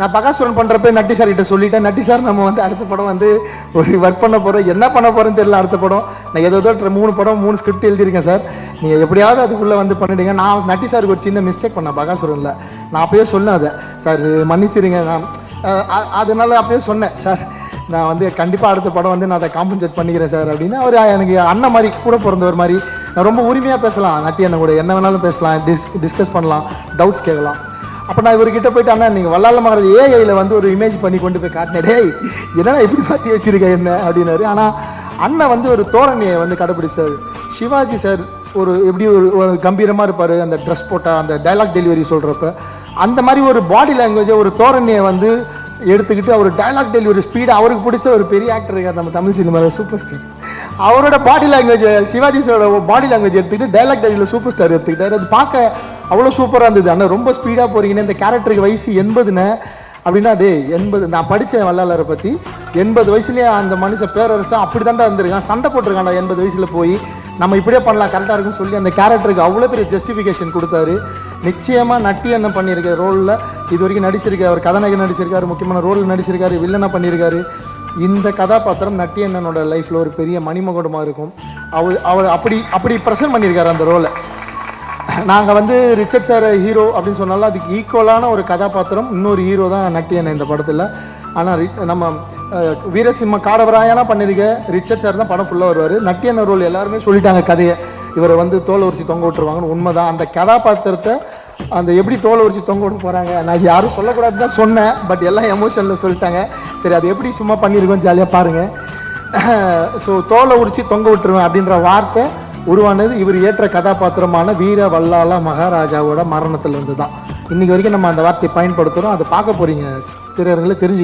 நான் பகாசுரன் பண்ணுறப்ப நட்டி சார் கிட்ட சொல்லிட்டேன், நட்டி சார் நம்ம வந்து அடுத்த படம் வந்து ஒரு ஒர்க் பண்ண போகிறோம், என்ன பண்ண போகிறேன்னு தெரியல. அடுத்த படம் நான் ஏதோ 3 படம் 3 ஸ்கிரிப்ட் எழுதியிருக்கேன் சார், நீங்கள் எப்படியாவது அதுக்குள்ளே வந்து பண்ணிடுங்க. நான் நட்டி சாருக்கு ஒரு சின்ன மிஸ்டேக் பண்ணேன் பகாசுரனில். நான் அப்போயே சொன்னேன் அதை, சார் மன்னிச்சிருங்க. நான் அதனால அப்போயே சொன்னேன், சார் நான் வந்து கண்டிப்பாக அடுத்த படம் வந்து நான் அதை காம்பன்சேட் பண்ணிக்கிறேன் சார் அப்படின்னு. அவர் எனக்கு அண்ணன் மாதிரி, கூட பிறந்தவர் மாதிரி. நான் ரொம்ப உரிமையாக பேசலாம், நட்டி அண்ணன் கூட என்ன வேணாலும் பேசலாம், டிஸ்கஸ் பண்ணலாம், டவுட்ஸ் கேட்கலாம். அப்போ நான் இவர்கிட்ட போயிட்டு, அண்ணா நீங்கள் வல்லால மகாராஜ் ஏஐயில் வந்து ஒரு இமேஜ் பண்ணி கொண்டு போய் காட்டினேன், டேய் என்னன்னா இப்படி மாற்றி வச்சிருக்கேன் என்ன அப்படின்னாரு. ஆனால் அண்ணன் வந்து ஒரு தோரணையை வந்து கடைப்பிடிச்சார். சிவாஜி சார் ஒரு எப்படி ஒரு கம்பீரமாக இருப்பார், அந்த ட்ரெஸ் போட்டால் அந்த டைலாக் டெலிவரி சொல்கிறப்ப அந்த மாதிரி ஒரு பாடி லாங்குவேஜை, ஒரு தோரணையை வந்து எடுத்துக்கிட்டு அவர் டைலாக் டெலிவரி ஸ்பீடு, அவருக்கு பிடிச்ச ஒரு பெரிய ஆக்டர் இருக்கார் நம்ம தமிழ் சினிமாவில், சூப்பர் ஸ்டார். அவரோட பாடி லாங்குவேஜ், சிவாஜி சாரோட பாடி லாங்குவேஜ் எடுத்துக்கிட்டு டைலாக் டெலிவரியில் சூப்பர் ஸ்டார் எடுத்துக்கிட்டார். அது பார்க்க அவ்வளோ சூப்பராக இருந்தது. ஆனால் ரொம்ப ஸ்பீடாக போகிறீங்கன்னு, இந்த கேரக்டருக்கு வயசு 80ன்னு அப்படின்னா, டே 80 நான் படித்தேன் வல்லாளரை பற்றி, 80 வயசுலேயே அந்த மனுஷன் பேரரசன் அப்படி தாண்டா இருந்திருக்கான், சண்டை போட்டிருக்காண்டா 80 வயசில் போய், நம்ம இப்படியே பண்ணலாம் கரெக்டாக இருக்குன்னு சொல்லி அந்த கேரக்டருக்கு அவ்வளோ பெரிய ஜஸ்டிஃபிகேஷன் கொடுத்தாரு. நிச்சயமாக நட்டி அண்ணன் பண்ணியிருக்க ரோலில் இது வரைக்கும் நடிச்சிருக்காரு, அவர் கதாநாயகன் நடிச்சிருக்காரு, முக்கியமான ரோலில் நடிச்சிருக்காரு, வில்லனாக பண்ணியிருக்காரு. இந்த கதாபாத்திரம் நட்டி அண்ணனோட லைஃப்பில் ஒரு பெரிய மணிமகுடமாக இருக்கும். அவர் அப்படி ப்ரெசென்ட் பண்ணியிருக்காரு அந்த ரோலை. நாங்கள் வந்து ரிச்சர்ட் சார் ஹீரோ அப்படின்னு சொன்னாலும் அதுக்கு ஈக்குவலான ஒரு கதாபாத்திரம் இன்னொரு ஹீரோ தான் நட்டி அண்ணன் இந்த படத்தில். ஆனால் நம்ம வீரசிம்ம காடவராயனா பண்ணியிருக்க ரிச்சர்ட் சார் தான் படம் ஃபுல்லாக வருவார். நட்டி அண்ணன் ரோல் எல்லாருமே சொல்லிட்டாங்க கதையை, இவரை வந்து தோலை உரிச்சு தொங்க விட்டுருவாங்கன்னு. உண்மைதான், அந்த கதாபாத்திரத்தை அந்த எப்படி தோலை உரிச்சு தொங்க விட்டு போகிறாங்க, நான் யாரும் சொல்லக்கூடாது தான் சொன்னேன், பட் எல்லாம் எமோஷனில் சொல்லிட்டாங்க. சரி, அது எப்படி சும்மா பண்ணியிருக்கோம், ஜாலியாக பாருங்கள். ஸோ தோலை உரிச்சு தொங்க விட்டுருவேன் அப்படின்ற வார்த்தை உருவானது இவர் ஏற்ற கதாபாத்திரமான வீர வல்லால மகாராஜாவோட மரணத்திலிருந்து தான். இன்றைக்கி வரைக்கும் நம்ம அந்த வார்த்தையை பயன்படுத்துகிறோம். அதை பார்க்க போகிறீங்க திரையரங்கில் தெரிஞ்சு